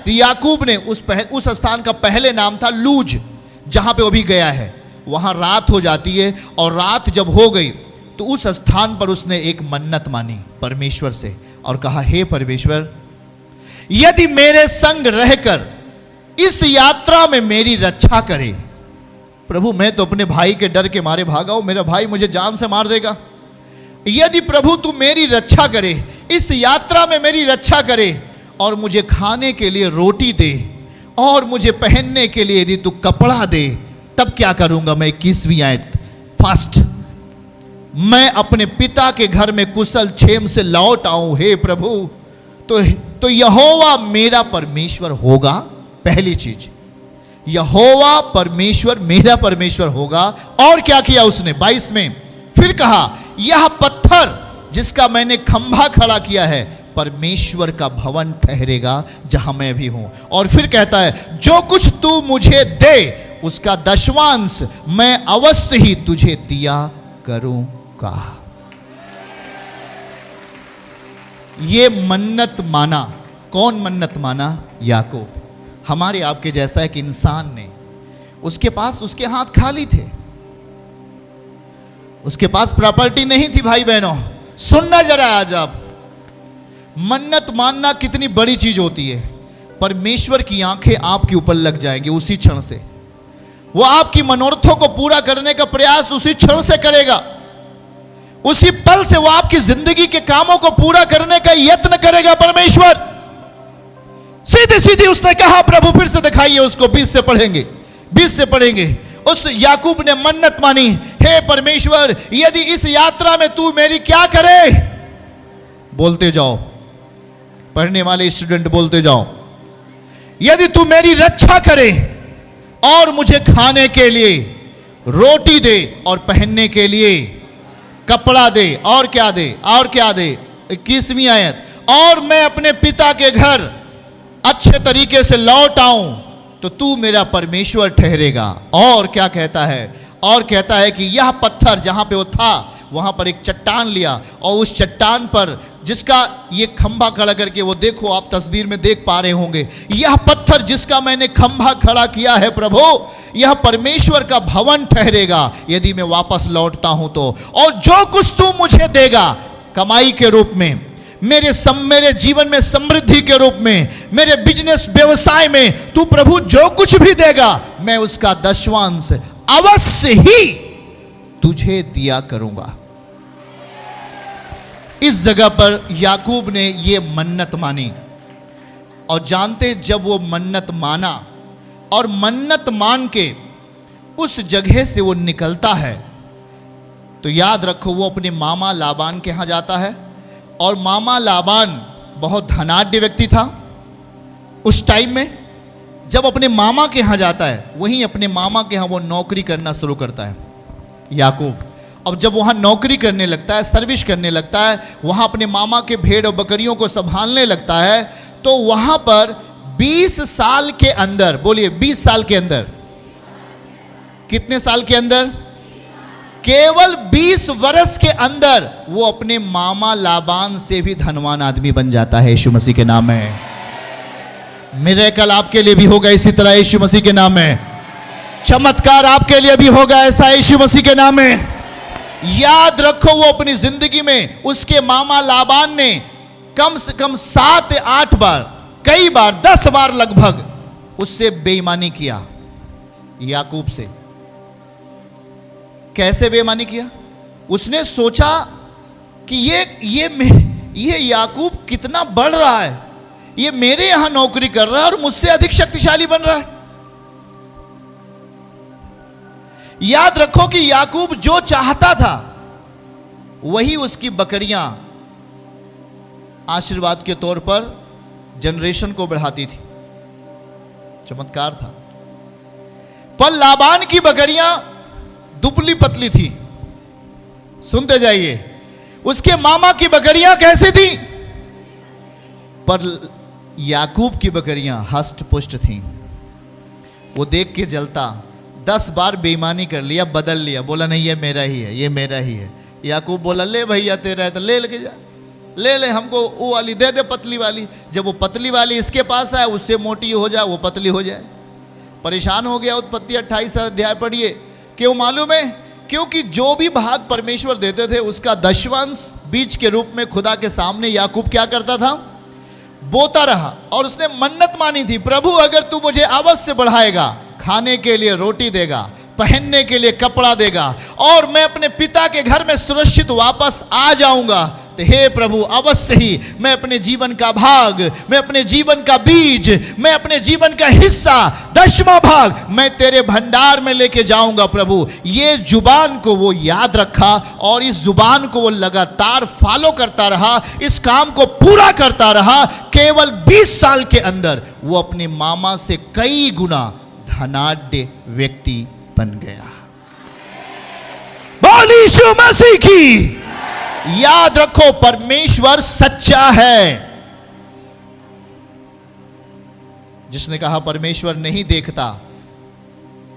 तो याकूब ने उस स्थान का पहले नाम था लूज, जहां पे वो भी गया है। वहां रात हो जाती है, और रात जब हो गई तो उस स्थान पर उसने एक मन्नत मानी परमेश्वर से और कहा, हे परमेश्वर, यदि मेरे संग रहकर इस यात्रा में मेरी रक्षा करे। प्रभु, मैं तो अपने भाई के डर के मारे भागा हूं, मेरा भाई मुझे जान से मार देगा। यदि प्रभु तू मेरी रक्षा करे, इस यात्रा में मेरी रक्षा करे, और मुझे खाने के लिए रोटी दे, और मुझे पहनने के लिए यदि तू कपड़ा दे, तब क्या करूंगा मैं। 21वीं आयत फास्ट, मैं अपने पिता के घर में कुशल क्षेम से लौट आऊं। हे प्रभु, तो यहोवा मेरा परमेश्वर होगा। पहली चीज, यहोवा परमेश्वर मेरा परमेश्वर होगा। और क्या किया उसने 22 में, फिर कहा, यह पत्थर जिसका मैंने खंभा खड़ा किया है परमेश्वर का भवन ठहरेगा जहां मैं भी हूं। और फिर कहता है, जो कुछ तू मुझे दे उसका दशवांश मैं अवश्य ही तुझे दिया करूंगा। ये मन्नत माना। कौन मन्नत माना? याकूब। हमारे आपके जैसा एक इंसान ने, उसके पास, उसके हाथ खाली थे, उसके पास प्रॉपर्टी नहीं थी। भाई बहनों, सुनना जरा आज आप, मन्नत मानना कितनी बड़ी चीज होती है। परमेश्वर की आंखें आपके ऊपर लग जाएंगी उसी क्षण से। वो आपकी मनोरथों को पूरा करने का प्रयास उसी क्षण से करेगा। उसी पल से वो आपकी जिंदगी के कामों को पूरा करने का यत्न करेगा परमेश्वर। सीधी सीधी उसने कहा, प्रभु फिर से दिखाइए उसको। 20 से पढ़ेंगे, 20 से पढ़ेंगे। उस याकूब ने मन्नत मानी, हे परमेश्वर, यदि इस यात्रा में तू मेरी क्या करे। बोलते जाओ, पढ़ने वाले स्टूडेंट बोलते जाओ। यदि तू मेरी रक्षा करे और मुझे खाने के लिए रोटी दे और पहनने के लिए कपड़ा दे, और क्या दे, और क्या दे। 21वीं आयत, और मैं अपने पिता के घर अच्छे तरीके से लौट आऊं तो तू मेरा परमेश्वर ठहरेगा। और क्या कहता है? और कहता है कि यह पत्थर, जहां पे वो था वहां पर एक चट्टान लिया, और उस चट्टान पर जिसका ये खंभा खड़ा करके, वो देखो आप तस्वीर में देख पा रहे होंगे, यह पत्थर जिसका मैंने खंभा खड़ा किया है प्रभु, यह परमेश्वर का भवन ठहरेगा यदि मैं वापस लौटता हूं तो। और जो कुछ तू मुझे देगा कमाई के रूप में, मेरे जीवन में समृद्धि के रूप में, मेरे बिजनेस व्यवसाय में, तू प्रभु जो कुछ भी देगा मैं उसका दशवांश अवश्य ही तुझे दिया करूंगा। इस जगह पर याकूब ने यह मन्नत मानी। और जानते, जब वो मन्नत माना और मन्नत मान के उस जगह से वो निकलता है, तो याद रखो वो अपने मामा लाबान के यहां जाता है। और मामा लाबान बहुत धनाढ्य व्यक्ति था उस टाइम में। जब अपने मामा के यहां जाता है, वहीं अपने मामा के यहां वो नौकरी करना शुरू करता है याकूब। अब जब वहां नौकरी करने लगता है, सर्विस करने लगता है, वहां अपने मामा के भेड़ और बकरियों को संभालने लगता है, तो वहां पर 20 साल के अंदर, बोलिए 20 साल के अंदर, कितने साल के अंदर? केवल 20 वर्ष के अंदर वो अपने मामा लाबान से भी धनवान आदमी बन जाता है यीशु मसीह के नाम में। मिरेकल आपके लिए भी होगा इसी तरह यीशु मसीह के नाम में। चमत्कार आपके लिए भी होगा ऐसा यीशु मसीह के नाम में। याद रखो, वो अपनी जिंदगी में उसके मामा लाबान ने कम से कम 7-8 बार, कई बार 10 बार लगभग उससे बेईमानी किया याकूब से। कैसे बेईमानी किया? उसने सोचा कि ये याकूब कितना बढ़ रहा है, ये मेरे यहां नौकरी कर रहा है और मुझसे अधिक शक्तिशाली बन रहा है। याद रखो कि याकूब जो चाहता था वही उसकी बकरियां आशीर्वाद के तौर पर जनरेशन को बढ़ाती थी। चमत्कार था। पर लाबान की बकरियां दुबली पतली थी। सुनते जाइए, उसके मामा की बकरियां कैसी थी? पर याकूब की बकरियां हष्ट पुष्ट थीं। वो देख के जलता। 10 बार बेईमानी कर लिया, बदल लिया, बोला नहीं ये मेरा ही है, ये मेरा ही है। याकूब बोला ले भैया तेरा है तो ले लेके जा। ले ले, हमको वो वाली दे दे, पतली वाली। जब वो पतली वाली इसके पास आए, उससे मोटी हो जाए, वो पतली हो जाए। परेशान हो गया। उत्पत्ति 28 अध्याय पढ़िए। क्यों मालूम है? क्योंकि जो भी भाग परमेश्वर देते थे उसका दशवांश बीज के रूप में खुदा के सामने याकूब क्या करता था? बोता रहा। और उसने मन्नत मानी थी, प्रभु अगर तू मुझे अवश्य बढ़ाएगा, खाने के लिए रोटी देगा, पहनने के लिए कपड़ा देगा, और मैं अपने पिता के घर में सुरक्षित वापस आ जाऊंगा, तो हे प्रभु अवश्य ही मैं अपने जीवन का भाग, मैं अपने जीवन का बीज, मैं अपने जीवन का हिस्सा, 10वां भाग मैं तेरे भंडार में लेके जाऊंगा प्रभु। ये जुबान को वो याद रखा और इस जुबान को वो लगातार फॉलो करता रहा, इस काम को पूरा करता रहा। केवल 20 साल के अंदर वो अपने मामा से कई गुना धनाढ्य व्यक्ति बन गया। बोल यीशु मसीह की। याद रखो, परमेश्वर सच्चा है। जिसने कहा परमेश्वर नहीं देखता,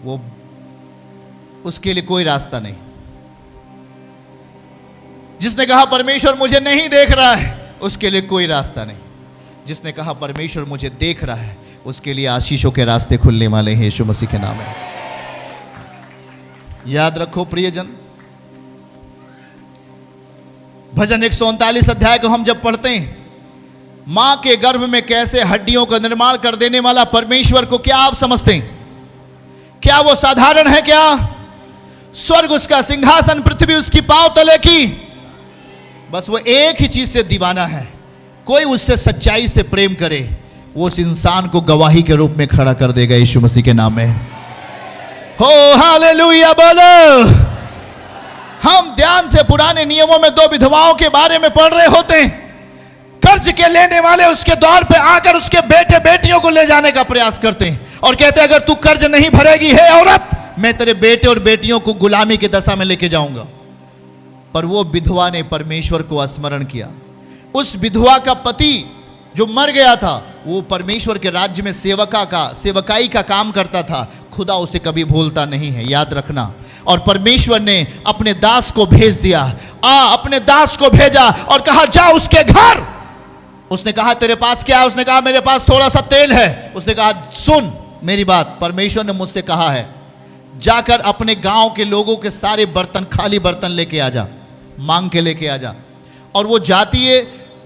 वो उसके लिए कोई रास्ता नहीं। जिसने कहा परमेश्वर मुझे नहीं देख रहा है, उसके लिए कोई रास्ता नहीं। जिसने कहा परमेश्वर मुझे देख रहा है, उसके लिए आशीषों के रास्ते खुलने वाले हैं यीशु मसीह के नाम में। याद रखो प्रियजन, भजन 139 अध्याय को हम जब पढ़ते हैं, मां के गर्भ में कैसे हड्डियों का निर्माण कर देने वाला परमेश्वर को क्या आप समझते हैं? क्या वो साधारण है? क्या स्वर्ग उसका सिंहासन, पृथ्वी उसकी पांव तले की? बस वो एक ही चीज से दीवाना है, कोई उससे सच्चाई से प्रेम करे, वो उस इंसान को गवाही के रूप में खड़ा कर देगा यीशु मसीह के नाम में। हो हालेलुया बोलो। हम ध्यान से पुराने नियमों में 2 विधवाओं के बारे में पढ़ रहे होते हैं। कर्ज के लेने वाले उसके द्वार पे आकर उसके बेटे बेटियों को ले जाने का प्रयास करते हैं और कहते हैं अगर तू कर्ज नहीं भरेगी हे औरत, मैं तेरे बेटे और बेटियों को गुलामी की दशा में लेके जाऊंगा। पर वो विधवा ने परमेश्वर को स्मरण किया। उस विधवा का पति जो मर गया था, वो परमेश्वर के राज्य में सेवकाई का काम करता था। खुदा उसे कभी भूलता नहीं है, याद रखना। और परमेश्वर ने अपने दास को भेज दिया, अपने दास को भेजा और कहा जा उसके घर। उसने कहा तेरे पास क्या है? उसने कहा मेरे पास थोड़ा सा तेल है। उसने कहा सुन मेरी बात, परमेश्वर ने मुझसे कहा है जाकर अपने गांव के लोगों के सारे बर्तन, खाली बर्तन लेके आ जा, मांग के लेके आ जा। और वो जाती है,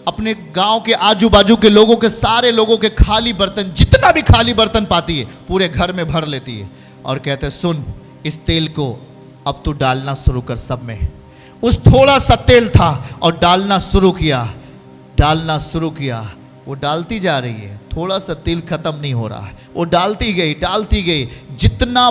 अपने गांव के आजू बाजू के लोगों के, सारे लोगों के खाली बर्तन, जितना भी खाली बर्तन पाती है पूरे घर में भर लेती है और कहते सुन इस तेल को अब तू डालना शुरू कर सब में। उस थोड़ा सा तेल था और डालना शुरू किया। वो डालती जा रही है, थोड़ा सा तेल खत्म नहीं हो रहा है, वो डालती गई। जितना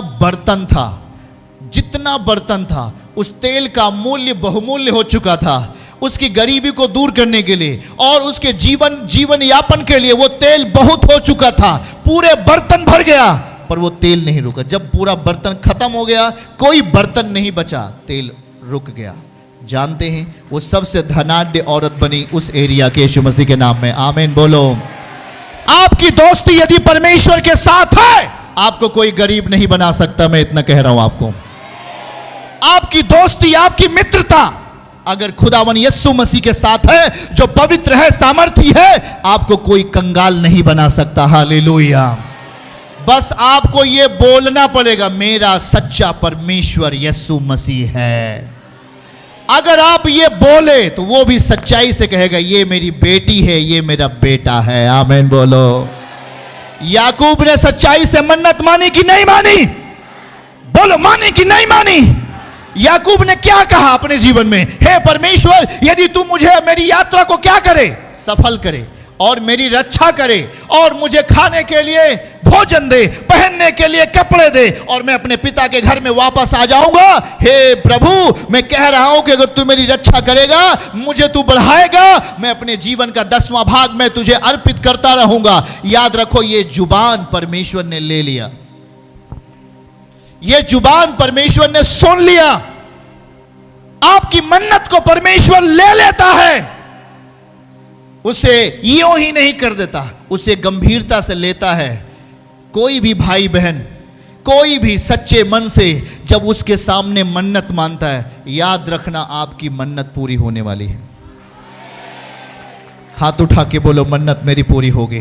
बर्तन था उस तेल का मूल्य बहुमूल्य हो चुका था। उसकी गरीबी को दूर करने के लिए और उसके जीवन यापन के लिए वो तेल बहुत हो चुका था। पूरे बर्तन भर गया पर वो तेल नहीं रुका। जब पूरा बर्तन खत्म हो गया, कोई बर्तन नहीं बचा, तेल रुक गया। जानते हैं वो सबसे धनाढ्य औरत बनी उस एरिया के यीशु मसीह के नाम में। आमीन बोलो। आपकी दोस्ती यदि परमेश्वर के साथ है, आपको कोई गरीब नहीं बना सकता। मैं इतना कह रहा हूं आपको। आपकी दोस्ती, आपकी मित्रता अगर खुदावन यीशु मसीह के साथ है, जो पवित्र है, सामर्थी है, आपको कोई कंगाल नहीं बना सकता। हालेलुया। बस आपको यह बोलना पड़ेगा मेरा सच्चा परमेश्वर यीशु मसीह है। अगर आप ये बोले तो वो भी सच्चाई से कहेगा ये मेरी बेटी है, ये मेरा बेटा है। आमीन बोलो। याकूब ने सच्चाई से मन्नत मानी कि नहीं मानी? बोलो मानी कि नहीं मानी? याकूब ने क्या कहा अपने जीवन में? हे परमेश्वर, यदि तू मुझे मेरी यात्रा को क्या करे? सफल करे और मेरी रक्षा करे और मुझे खाने के लिए भोजन दे, पहनने के लिए कपड़े दे और मैं अपने पिता के घर में वापस आ जाऊंगा। हे प्रभु, मैं कह रहा हूं कि अगर तू मेरी रक्षा करेगा, मुझे तू बढ़ाएगा, मैं अपने जीवन का 10वां भाग मैं तुझे अर्पित करता रहूंगा। याद रखो, ये जुबान परमेश्वर ने ले लिया, ये जुबान परमेश्वर ने सुन लिया। आपकी मन्नत को परमेश्वर ले लेता है, उसे यूं ही नहीं कर देता, उसे गंभीरता से लेता है। कोई भी भाई बहन, कोई भी सच्चे मन से जब उसके सामने मन्नत मानता है, याद रखना आपकी मन्नत पूरी होने वाली है। हाथ उठा के बोलो, मन्नत मेरी पूरी होगी।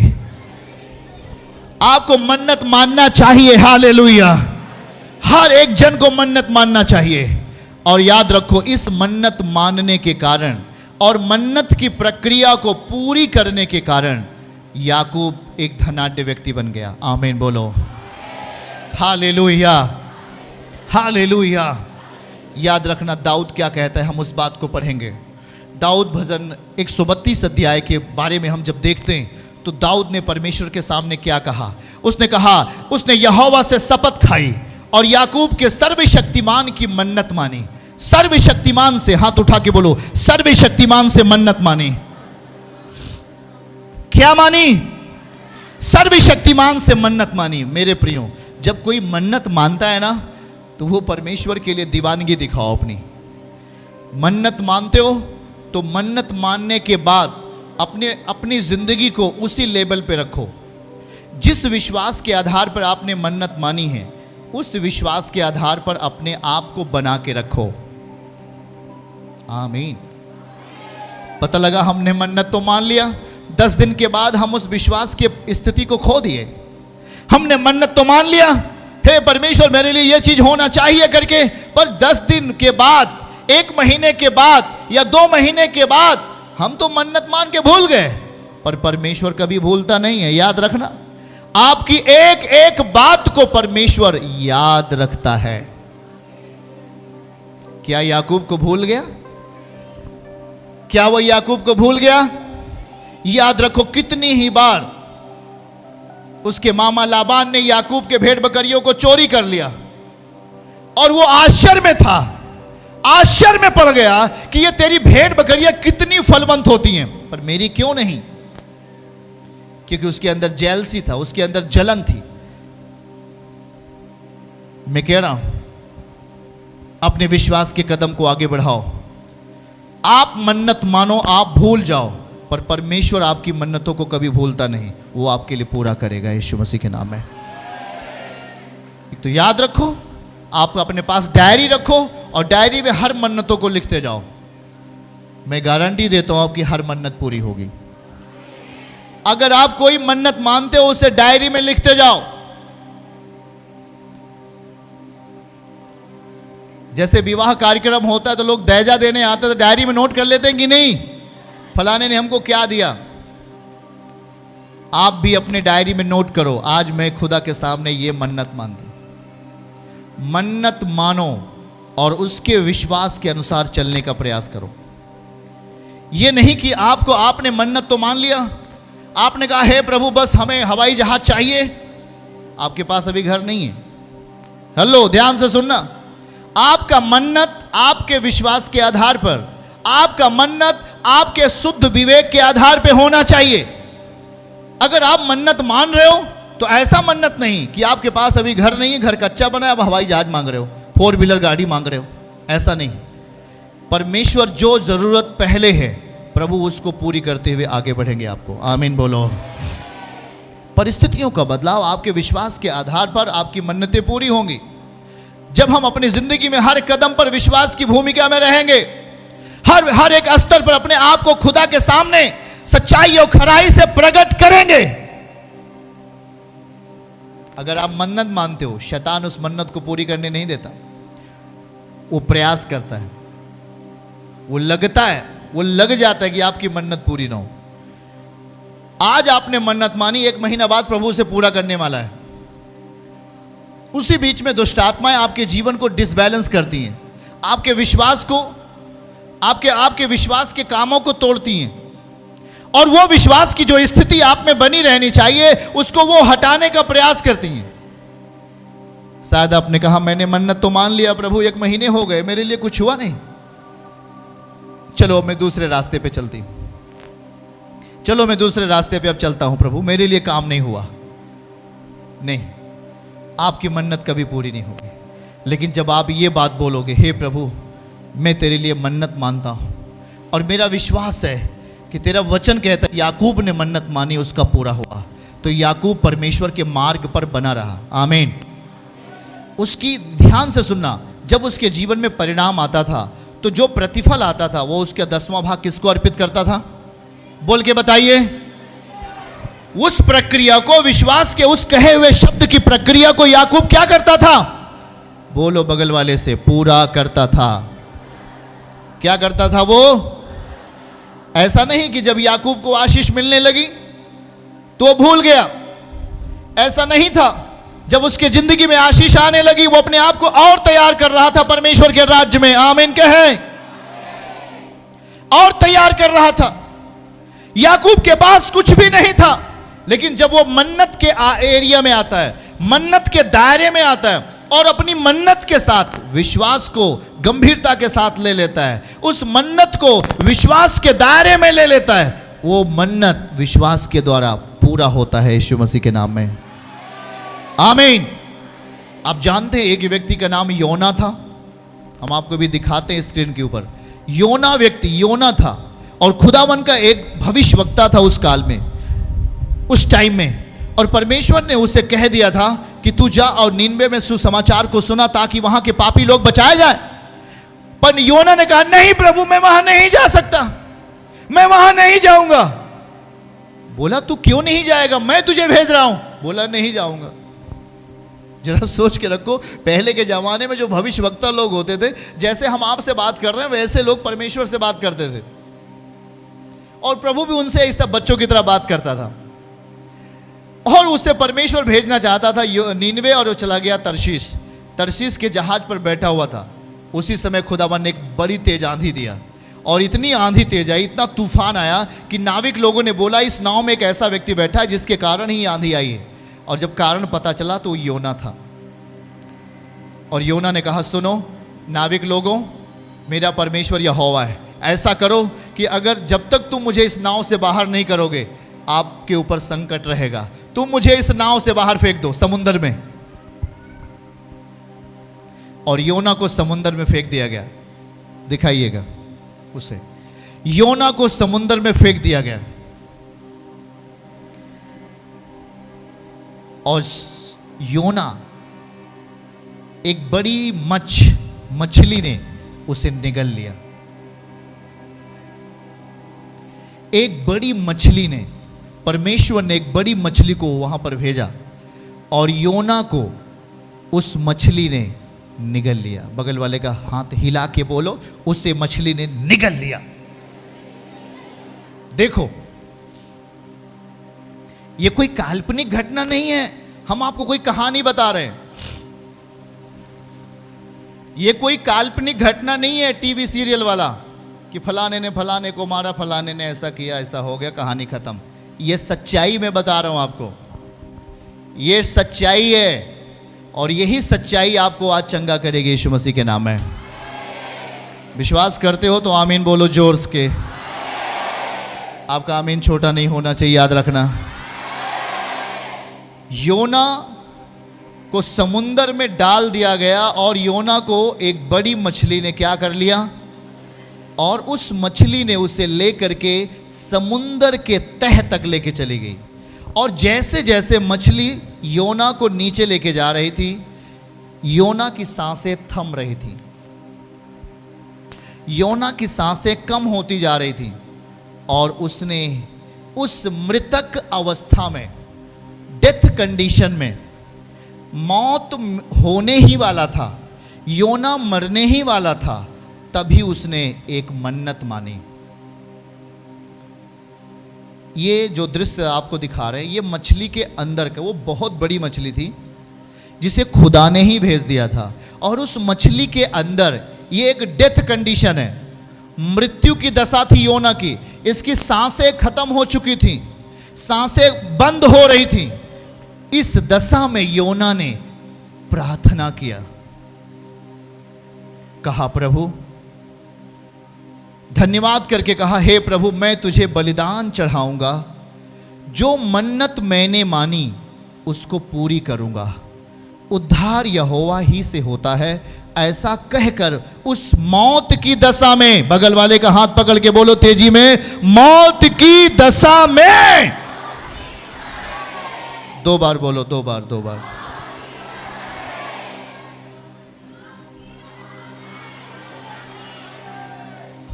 आपको मन्नत मानना चाहिए। हालेलुया। हर एक जन को मन्नत मानना चाहिए। और याद रखो, इस मन्नत मानने के कारण और मन्नत की प्रक्रिया को पूरी करने के कारण याकूब एक धनाढ्य व्यक्ति बन गया। आमीन बोलो। Hallelujah, hallelujah. याद रखना दाऊद क्या कहता है, हम उस बात को पढ़ेंगे। दाऊद भजन 132 अध्याय के बारे में हम जब देखते हैं तो दाऊद ने परमेश्वर के सामने क्या कहा। उसने कहा, उसने यहोवा से शपथ खाई और याकूब के सर्वशक्तिमान की मन्नत मानी। सर्वशक्तिमान से, हाथ उठा के बोलो, सर्वशक्तिमान से मन्नत मानी। क्या मानी? सर्वशक्तिमान से मन्नत मानी। मेरे प्रियो, जब कोई मन्नत मानता है ना तो वो परमेश्वर के लिए दीवानगी दिखाओ अपनी। मन्नत मानते हो तो मन्नत मानने के बाद अपनी जिंदगी को उसी लेवल पे रखो। जिस विश्वास के आधार पर आपने मन्नत मानी है, उस विश्वास के आधार पर अपने आप को बना के रखो। आमीन। पता लगा हमने मन्नत तो मान लिया, 10 दिन के बाद हम उस विश्वास की स्थिति को खो दिए। हमने मन्नत तो मान लिया, हे परमेश्वर मेरे लिए यह चीज होना चाहिए करके, पर 10 दिन के बाद, 1 महीने के बाद या 2 महीने के बाद हम तो मन्नत मान के भूल गए। पर परमेश्वर कभी भूलता नहीं है। याद रखना, आपकी एक एक बात को परमेश्वर याद रखता है। क्या याकूब को भूल गया? क्या वो याकूब को भूल गया? याद रखो, कितनी ही बार उसके मामा लाबान ने याकूब के भेड़ बकरियों को चोरी कर लिया और वो आश्चर्य में था, आश्चर्य में पड़ गया कि ये तेरी भेड़ बकरियां कितनी फलवंत होती हैं, पर मेरी क्यों नहीं? क्योंकि उसके अंदर जेलसी था, उसके अंदर जलन थी। मैं कह रहा हूं, अपने विश्वास के कदम को आगे बढ़ाओ। आप मन्नत मानो, आप भूल जाओ, पर परमेश्वर आपकी मन्नतों को कभी भूलता नहीं। वो आपके लिए पूरा करेगा, यीशु मसीह के नाम में। तो याद रखो, आप अपने पास डायरी रखो और डायरी में हर मन्नतों को लिखते जाओ। मैं गारंटी देता हूं आपकी हर मन्नत पूरी होगी। अगर आप कोई मन्नत मानते हो, उसे डायरी में लिखते जाओ। जैसे विवाह कार्यक्रम होता है तो लोग दहेजा देने आते हैं तो डायरी में नोट कर लेते हैं कि नहीं, फलाने ने हमको क्या दिया। आप भी अपने डायरी में नोट करो, आज मैं खुदा के सामने ये मन्नत मानती। मन्नत मानो और उसके विश्वास के अनुसार चलने का प्रयास करो। यह नहीं कि आपने मन्नत तो मान लिया, आपने कहा हे प्रभु बस हमें हवाई जहाज चाहिए, आपके पास अभी घर नहीं है। हेलो, ध्यान से सुनना। आपका मन्नत आपके विश्वास के आधार पर, आपका मन्नत आपके शुद्ध विवेक के आधार पर होना चाहिए। अगर आप मन्नत मान रहे हो तो ऐसा मन्नत नहीं कि आपके पास अभी घर नहीं है, घर कच्चा बना है, अब हवाई जहाज मांग रहे हो, 4 व्हीलर गाड़ी मांग रहे हो, ऐसा नहीं। परमेश्वर जो जरूरत पहले है, प्रभु उसको पूरी करते हुए आगे बढ़ेंगे आपको। आमीन बोलो। परिस्थितियों का बदलाव आपके विश्वास के आधार पर आपकी मन्नतें पूरी होंगी। जब हम अपनी जिंदगी में हर कदम पर विश्वास की भूमिका में रहेंगे, हर एक स्तर पर अपने आप को खुदा के सामने सच्चाई और खराई से प्रकट करेंगे। अगर आप मन्नत मानते हो, शैतान उस मन्नत को पूरी करने नहीं देता। वो प्रयास करता है, वो लगता है, वो लग जाता है कि आपकी मन्नत पूरी ना हो। आज आपने मन्नत मानी, 1 महीना बाद प्रभु से पूरा करने वाला है। उसी बीच में दुष्ट आत्माएं आपके जीवन को डिसबैलेंस करती हैं, आपके विश्वास को, आपके विश्वास के कामों को तोड़ती हैं, और वो विश्वास की जो स्थिति आप में बनी रहनी चाहिए उसको वो हटाने का प्रयास करती हैं। शायद आपने कहा मैंने मन्नत तो मान लिया प्रभु, 1 महीने हो गए, मेरे लिए कुछ हुआ नहीं, चलो मैं दूसरे रास्ते पे चलती हूं, चलो मैं दूसरे रास्ते पे अब चलता हूं प्रभु, मेरे लिए काम नहीं हुआ। नहीं, आपकी मन्नत कभी पूरी नहीं होगी। लेकिन जब आप ये बात बोलोगे, हे प्रभु मैं तेरे लिए मन्नत मानता हूं और मेरा विश्वास है कि तेरा वचन कहता है याकूब ने मन्नत मानी, उसका पूरा हुआ, तो याकूब परमेश्वर के मार्ग पर बना रहा। आमीन। उसकी ध्यान से सुनना, जब उसके जीवन में परिणाम आता था तो जो प्रतिफल आता था वो उसका 10वां भाग किसको अर्पित करता था? बोल के बताइए। उस प्रक्रिया को, विश्वास के उस कहे हुए शब्द की प्रक्रिया को याकूब क्या करता था? बोलो बगल वाले से, पूरा करता था। क्या करता था वो? ऐसा नहीं कि जब याकूब को आशीष मिलने लगी तो भूल गया, ऐसा नहीं था। जब उसके जिंदगी में आशीष आने लगी, वो अपने आप को और तैयार कर रहा था परमेश्वर के राज्य में। आमीन कहें। और तैयार कर रहा था। याकूब के पास कुछ भी नहीं था, लेकिन जब वो मन्नत के एरिया में आता है, मन्नत के दायरे में आता है और अपनी मन्नत के साथ विश्वास को गंभीरता के साथ ले लेता है, उस मन्नत को विश्वास के दायरे में ले लेता है, वो मन्नत विश्वास के द्वारा पूरा होता है यीशु मसीह के नाम में। आमीन। आप जानते हैं एक व्यक्ति का नाम योना था। हम आपको भी दिखाते हैं स्क्रीन के ऊपर। योना व्यक्ति, योना था और खुदावन का एक भविष्यवक्ता था उस काल में, उस टाइम में। और परमेश्वर ने उसे कह दिया था कि तू जा और नीनवे में सुसमाचार को सुना ताकि वहां के पापी लोग बचाए जाए। पर योना ने कहा, नहीं प्रभु, मैं वहां नहीं जा सकता, मैं वहां नहीं जाऊंगा। बोला, तू क्यों नहीं जाएगा? मैं तुझे भेज रहा हूं। बोला, नहीं जाऊंगा। जरा सोच के रखो, पहले के जमाने में जो भविष्यवक्ता लोग होते थे, जैसे हम आपसे बात कर रहे हैं वैसे लोग परमेश्वर से बात करते थे, और प्रभु भी उनसे इस तरह बच्चों की तरह बात करता था। और उससे परमेश्वर भेजना चाहता था नीनवे, और वो चला गया तरशीश। तरशीश के जहाज पर बैठा हुआ था। उसी समय खुदावन ने एक बड़ी तेज आंधी दिया, और इतनी आंधी तेज आई, इतना तूफान आया कि नाविक लोगों ने बोला इस नाव में एक ऐसा व्यक्ति बैठा है जिसके कारण ही आंधी आई है। और जब कारण पता चला तो योना था। और योना ने कहा, सुनो नाविक लोगों, मेरा परमेश्वर यहोवा है। ऐसा करो कि अगर जब तक तुम मुझे इस नाव से बाहर नहीं करोगे, आपके ऊपर संकट रहेगा। तुम मुझे इस नाव से बाहर फेंक दो समुद्र में। और योना को समुद्र में फेंक दिया गया। दिखाइएगा उसे। योना को समुद्र में फेंक दिया गया, और योना, एक बड़ी मछली ने उसे निगल लिया। एक बड़ी मछली ने, परमेश्वर ने एक बड़ी मछली को वहां पर भेजा, और योना को उस मछली ने निगल लिया। बगल वाले का हाथ हिला के बोलो, उसे मछली ने निगल लिया। देखो, ये कोई काल्पनिक घटना नहीं है, हम आपको कोई कहानी बता रहे हैं। ये कोई काल्पनिक घटना नहीं है टीवी सीरियल वाला कि फलाने ने फलाने को मारा, फलाने ने ऐसा किया, ऐसा हो गया, कहानी खत्म। ये सच्चाई मैं बता रहा हूं आपको, ये सच्चाई है, और यही सच्चाई आपको आज चंगा करेगी यीशु मसीह के नाम में। विश्वास करते हो तो आमीन बोलो जोर से। आपका आमीन छोटा नहीं होना चाहिए, याद रखना। योना को समुंदर में डाल दिया गया, और योना को एक बड़ी मछली ने क्या कर लिया? और उस मछली ने उसे लेकर के समुंदर के तह तक लेके चली गई। और जैसे जैसे मछली योना को नीचे लेके जा रही थी, योना की सांसें थम रही थी, योना की सांसें कम होती जा रही थी, और उसने उस मृतक अवस्था में, डेथ कंडीशन में, मौत होने ही वाला था, योना मरने ही वाला था, तभी उसने एक मन्नत मानी। ये जो दृश्य आपको दिखा रहे हैं, ये मछली के अंदर का, वो बहुत बड़ी मछली थी जिसे खुदा ने ही भेज दिया था। और उस मछली के अंदर ये एक डेथ कंडीशन है, मृत्यु की दशा थी योना की। इसकी सांसें खत्म हो चुकी थी, सांसें बंद हो रही थी। इस दशा में योना ने प्रार्थना किया, कहा प्रभु, धन्यवाद करके कहा, हे प्रभु, मैं तुझे बलिदान चढ़ाऊंगा, जो मन्नत मैंने मानी उसको पूरी करूंगा। उद्धार यहोवा ही से होता है, ऐसा कहकर उस मौत की दशा में, बगल वाले का हाथ पकड़ के बोलो तेजी में, मौत की दशा में। दो बार बोलो, दो बार।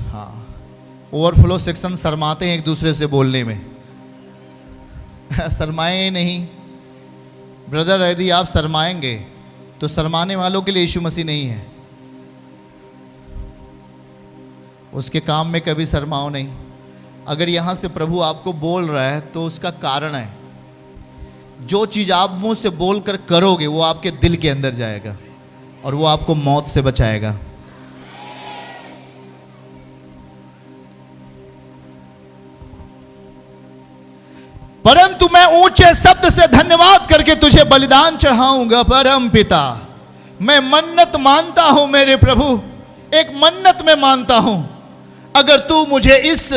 हाँ, ओवरफ्लो सेक्शन शर्माते हैं एक दूसरे से बोलने में। शर्माए नहीं ब्रदर, यदि आप शर्माएंगे तो शर्माने वालों के लिए यीशु मसीह नहीं है। उसके काम में कभी शर्माओ नहीं। अगर यहाँ से प्रभु आपको बोल रहा है तो उसका कारण है। जो चीज़ आप मुंह से बोलकर करोगे वो आपके दिल के अंदर जाएगा और वो आपको मौत से बचाएगा। परंतु मैं ऊंचे शब्द से धन्यवाद करके तुझे बलिदान चढ़ाऊंगा परम पिता। मैं मन्नत मानता हूं मेरे प्रभु, एक मन्नत में मानता हूं, अगर तू मुझे इस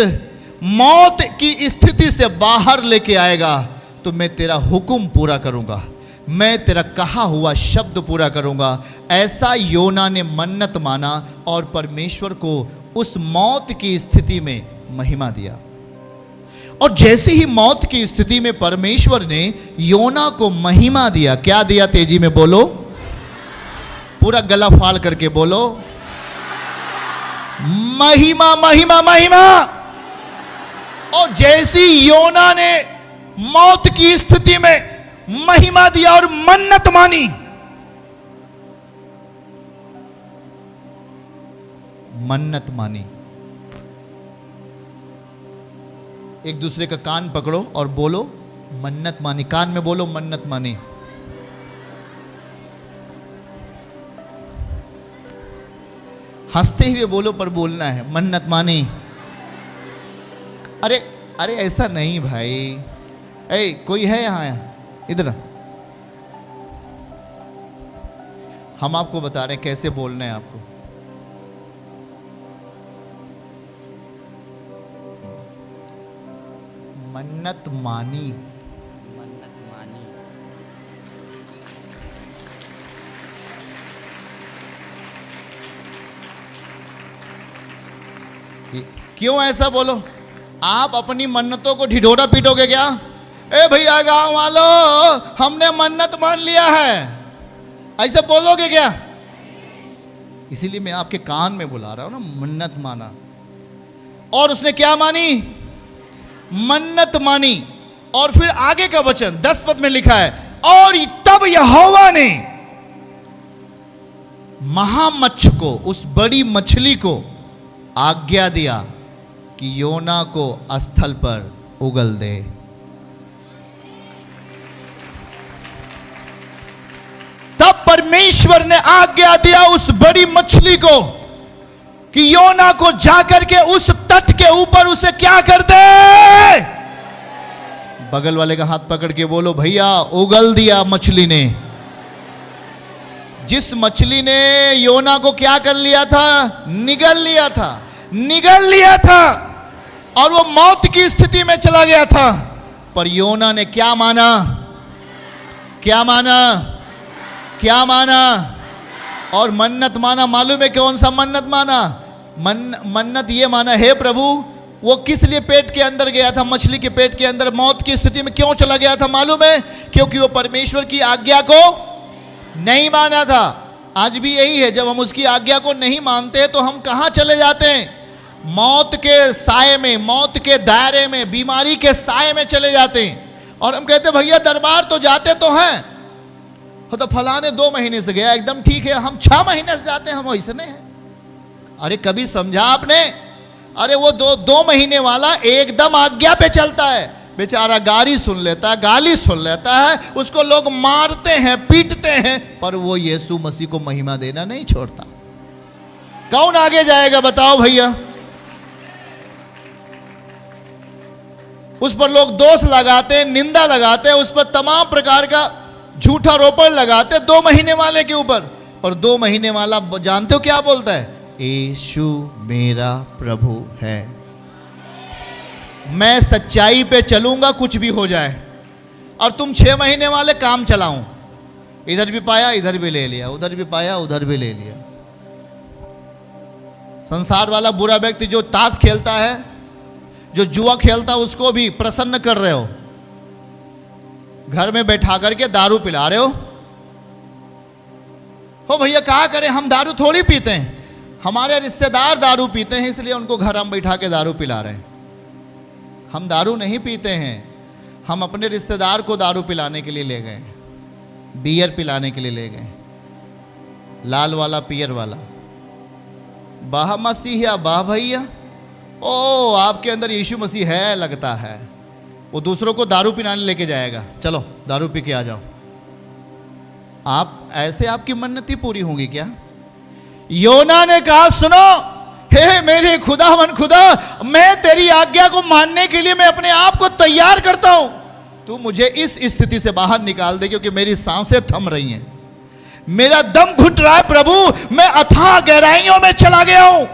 मौत की स्थिति से बाहर लेके आएगा तो मैं तेरा हुक्म पूरा करूंगा, मैं तेरा कहा हुआ शब्द पूरा करूंगा। ऐसा योना ने मन्नत माना और परमेश्वर को उस मौत की स्थिति में महिमा दिया। और जैसे ही मौत की स्थिति में परमेश्वर ने योना को महिमा दिया, क्या दिया? तेजी में बोलो, पूरा गला फाड़ करके बोलो, महिमा महिमा महिमा। और जैसी योना ने मौत की स्थिति में महिमा दिया और मन्नत मानी, मन्नत मानी। एक दूसरे का कान पकड़ो और बोलो मन्नत मानी। कान में बोलो मन्नत मानी। हंसते हुए बोलो, पर बोलना है मन्नत मानी। अरे अरे ऐसा नहीं भाई, ऐ कोई है यहाँ? इधर हम आपको बता रहे हैं कैसे बोलना है आपको। मन्नत मानी, मन्नत मानी। क्यों ऐसा बोलो? आप अपनी मन्नतों को ढिढोरा पीटोगे क्या? ए भैया गांव वालों, हमने मन्नत मान लिया है, ऐसे बोलोगे क्या? इसीलिए मैं आपके कान में बुला रहा हूं ना, मन्नत माना। और उसने क्या मानी? मन्नत मानी। और फिर आगे का वचन 10 पद में लिखा है, और तब यहोवा ने महामच्छ को, उस बड़ी मछली को आज्ञा दिया कि योना को स्थल पर उगल दे। तब परमेश्वर ने आज्ञा दिया उस बड़ी मछली को कि योना को जाकर के उस तट के ऊपर उसे क्या कर दे? बगल वाले का हाथ पकड़ के बोलो, भैया उगल दिया मछली ने। जिस मछली ने योना को क्या कर लिया था? निगल लिया था, निगल लिया था, और वो मौत की स्थिति में चला गया था। पर योना ने क्या माना? क्या माना? क्या माना? और मन्नत माना। मालूम है कौन सा मन्नत माना? मन्नत ये माना, हे प्रभु, वो किस लिए पेट के अंदर गया था? मछली के पेट के अंदर मौत की स्थिति में क्यों चला गया था मालूम है? क्योंकि वो परमेश्वर की आज्ञा को नहीं माना था। आज भी यही है, जब हम उसकी आज्ञा को नहीं मानते हैं तो हम कहां चले जाते हैं? मौत के साए में, मौत के दायरे में, बीमारी के साए में चले जाते हैं। और हम कहते भैया दरबार तो जाते तो हैं, तो फलाने 2 महीने से गया एकदम ठीक है, हम 6 महीने से जाते हैं, हम ऐसे नहीं हैं। अरे कभी समझा आपने? अरे वो 2 महीने वाला एकदम आज्ञा पे चलता है, बेचारा गाली सुन लेता है, गाली सुन लेता है, उसको लोग मारते हैं, पीटते हैं, पर वो यीशु मसीह को महिमा देना नहीं छोड़ता। कौन आगे जाएगा बताओ भैया? उस पर लोग दोष लगाते हैं, निंदा लगाते हैं, उस पर तमाम प्रकार का झूठा आरोपण लगाते 2 महीने वाले के ऊपर। पर 2 महीने वाला जानते हो क्या बोलता है? यीशु मेरा प्रभु है, मैं सच्चाई पे चलूंगा कुछ भी हो जाए। और तुम 6 महीने वाले काम चलाऊं, इधर भी पाया इधर भी ले लिया, उधर भी पाया उधर भी ले लिया। संसार वाला बुरा व्यक्ति जो ताश खेलता है, जो जुआ खेलता है, उसको भी प्रसन्न कर रहे हो, घर में बैठा करके दारू पिला रहे हो भैया क्या करें, हम दारू थोड़ी पीते हैं, हमारे रिश्तेदार दारू पीते हैं इसलिए उनको घर हम बैठा के दारू पिला रहे हैं। हम दारू नहीं पीते हैं, हम अपने रिश्तेदार को दारू पिलाने के लिए ले गए, बियर पिलाने के लिए ले गए, लाल वाला पियर वाला। वाह मसीहा, वाह भैया, ओ आपके अंदर यीशु मसीह है लगता है। वो दूसरों को दारू पिलाने लेके जाएगा, चलो दारू पी के आ जाओ। आप ऐसे आपकी मन्नतें पूरी होंगी क्या? योना ने कहा सुनो, हे मेरे खुदावन खुदा, मैं तेरी आज्ञा को मानने के लिए मैं अपने आप को तैयार करता हूं। तू मुझे इस स्थिति से बाहर निकाल दे क्योंकि मेरी सांसें थम रही हैं, मेरा दम घुट रहा है प्रभु, मैं अथाह गहराइयों में चला गया हूं,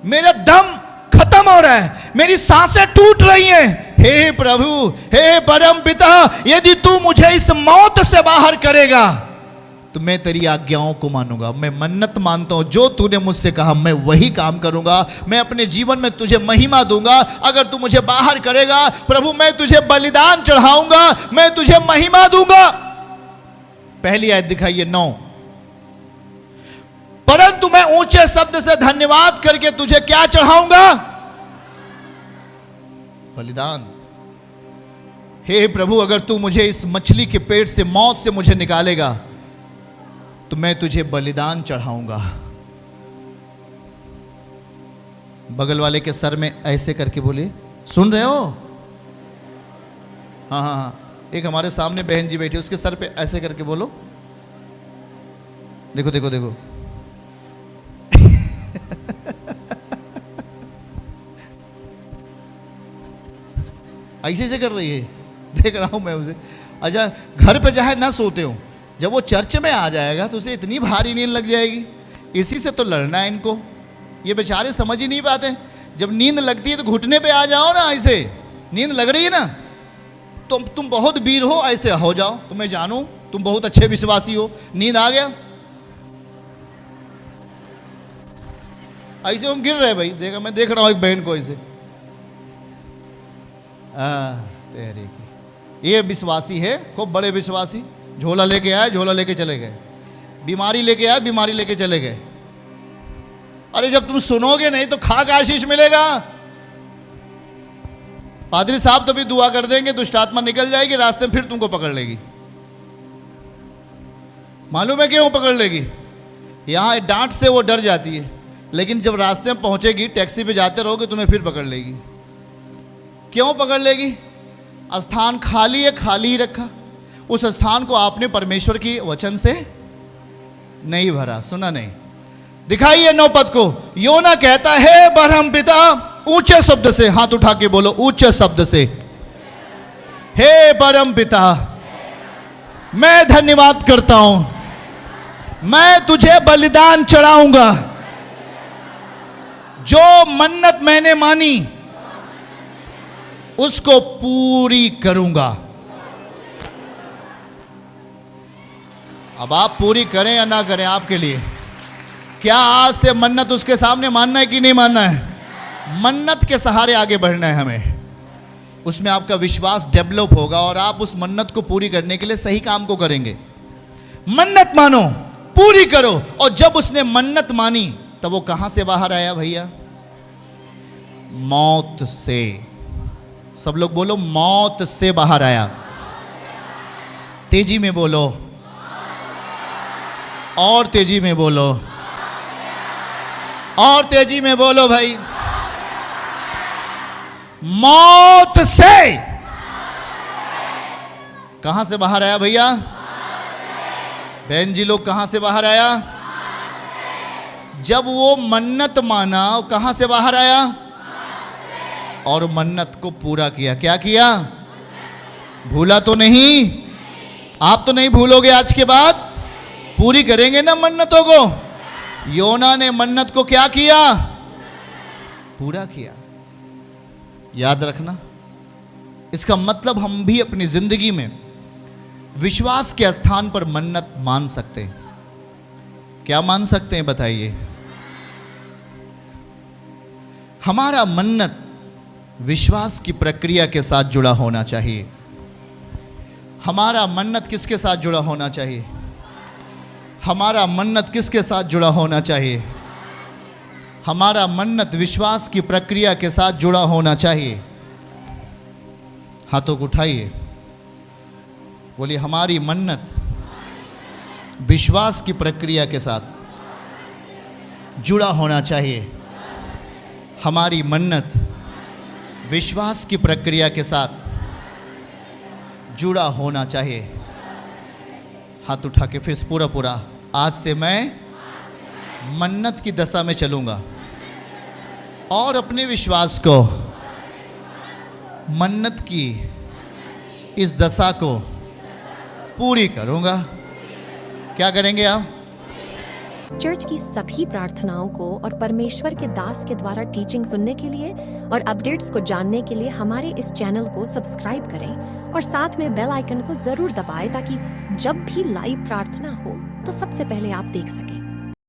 मेरा दम खत्म हो रहा है, मेरी सांसें टूट रही हैं। हे प्रभु, हे परम पिता, यदि तू मुझे इस मौत से बाहर करेगा तो मैं तेरी आज्ञाओं को मानूंगा। मैं मन्नत मानता हूं, जो तूने मुझसे कहा मैं वही काम करूंगा, मैं अपने जीवन में तुझे महिमा दूंगा। अगर तू मुझे बाहर करेगा प्रभु, मैं तुझे बलिदान चढ़ाऊंगा, मैं तुझे महिमा दूंगा। पहली आयत दिखाइए 9। परंतु मैं ऊंचे शब्द से धन्यवाद करके तुझे क्या चढ़ाऊंगा? बलिदान। हे प्रभु, अगर तू मुझे इस मछली के पेट से, मौत से मुझे निकालेगा तो मैं तुझे बलिदान चढ़ाऊंगा। बगल वाले के सर में ऐसे करके बोले, सुन रहे हो? हाँ हाँ हाँ, एक हमारे सामने बहन जी बैठी, उसके सर पे ऐसे करके बोलो, देखो देखो देखो। ऐसे से कर रही है, देख रहा हूं मैं उसे। अच्छा, घर पे चाहे ना सोते हो, जब वो चर्च में आ जाएगा तो उसे इतनी भारी नींद लग जाएगी। इसी से तो लड़ना है इनको, ये बेचारे समझ ही नहीं पाते। जब नींद लगती है तो घुटने पे आ जाओ ना, ऐसे नींद लग रही है ना, तो तुम बहुत वीर हो, ऐसे हो जाओ, तो मैं जानूं तुम बहुत अच्छे विश्वासी हो। नींद आ गया, ऐसे हम गिर रहे भाई, देखा मैं देख रहा हूं एक बहन को ऐसे। तेरे की, ये विश्वासी है, खूब बड़े विश्वासी। झोला लेके आए, झोला लेके चले गए, बीमारी लेके आए, बीमारी लेके चले गए। अरे जब तुम सुनोगे नहीं तो खा का आशीष मिलेगा। पादरी साहब तो भी दुआ कर देंगे, दुष्ट आत्मा निकल जाएगी, रास्ते में फिर तुमको पकड़ लेगी। मालूम है क्यों पकड़ लेगी? यहां डांट से वो डर जाती है, लेकिन जब रास्ते में पहुंचेगी, टैक्सी पे जाते रहोगे, तुम्हें फिर पकड़ लेगी। क्यों पकड़ लेगी? स्थान खाली है, खाली ही रखा। उस स्थान को आपने परमेश्वर की वचन से नहीं भरा, सुना नहीं। दिखाइए 9 पद को। योना कहता है, परम पिता, ऊंचे शब्द से, हाथ उठा के बोलो ऊंचे शब्द से, हे परम पिता, मैं धन्यवाद करता हूं, मैं तुझे बलिदान चढ़ाऊंगा। जो मन्नत मैंने मानी उसको पूरी करूंगा। अब आप पूरी करें या ना करें, आपके लिए। क्या आज से मन्नत उसके सामने मानना है कि नहीं मानना है? मन्नत के सहारे आगे बढ़ना है हमें। उसमें आपका विश्वास डेवलप होगा और आप उस मन्नत को पूरी करने के लिए सही काम को करेंगे। मन्नत मानो, पूरी करो। और जब उसने मन्नत मानी तब वो कहां से बाहर आया भैया? मौत से। सब लोग बोलो, मौत से बाहर आया। तेजी में बोलो, और तेजी में बोलो, और तेजी में बोलो भाई। मौत से कहां से बाहर आया भैया? बहन जी लोग, कहां से बाहर आया? जब वो मन्नत माना, कहां से बाहर आया? और मन्नत को पूरा किया। क्या किया? भूला तो नहीं? आप तो नहीं भूलोगे आज के बाद? पूरी करेंगे ना मन्नतों को? योना ने मन्नत को क्या किया? पूरा किया। याद रखना, इसका मतलब हम भी अपनी जिंदगी में विश्वास के स्थान पर मन्नत मान सकते हैं। क्या मान सकते हैं बताइए? हमारा मन्नत विश्वास की प्रक्रिया के साथ जुड़ा होना चाहिए। हमारा मन्नत किसके साथ जुड़ा होना चाहिए? हमारा मन्नत किसके साथ जुड़ा होना चाहिए? हमारा मन्नत विश्वास की प्रक्रिया के साथ जुड़ा होना चाहिए। हाथों को उठाइए, बोलिए हमारी मन्नत विश्वास की प्रक्रिया के साथ जुड़ा होना चाहिए। हमारी मन्नत विश्वास की प्रक्रिया के साथ जुड़ा होना चाहिए। हाथ उठा के फिर से पूरा आज से मैं मन्नत की दशा में चलूंगा और अपने विश्वास को मन्नत की इस दशा को पूरी करूंगा। क्या करेंगे आप? चर्च की सभी प्रार्थनाओं को और परमेश्वर के दास के द्वारा टीचिंग सुनने के लिए और अपडेट्स को जानने के लिए हमारे इस चैनल को सब्सक्राइब करें और साथ में बेल आइकन को जरूर दबाएं ताकि जब भी लाइव प्रार्थना हो तो सबसे पहले आप देख सकें।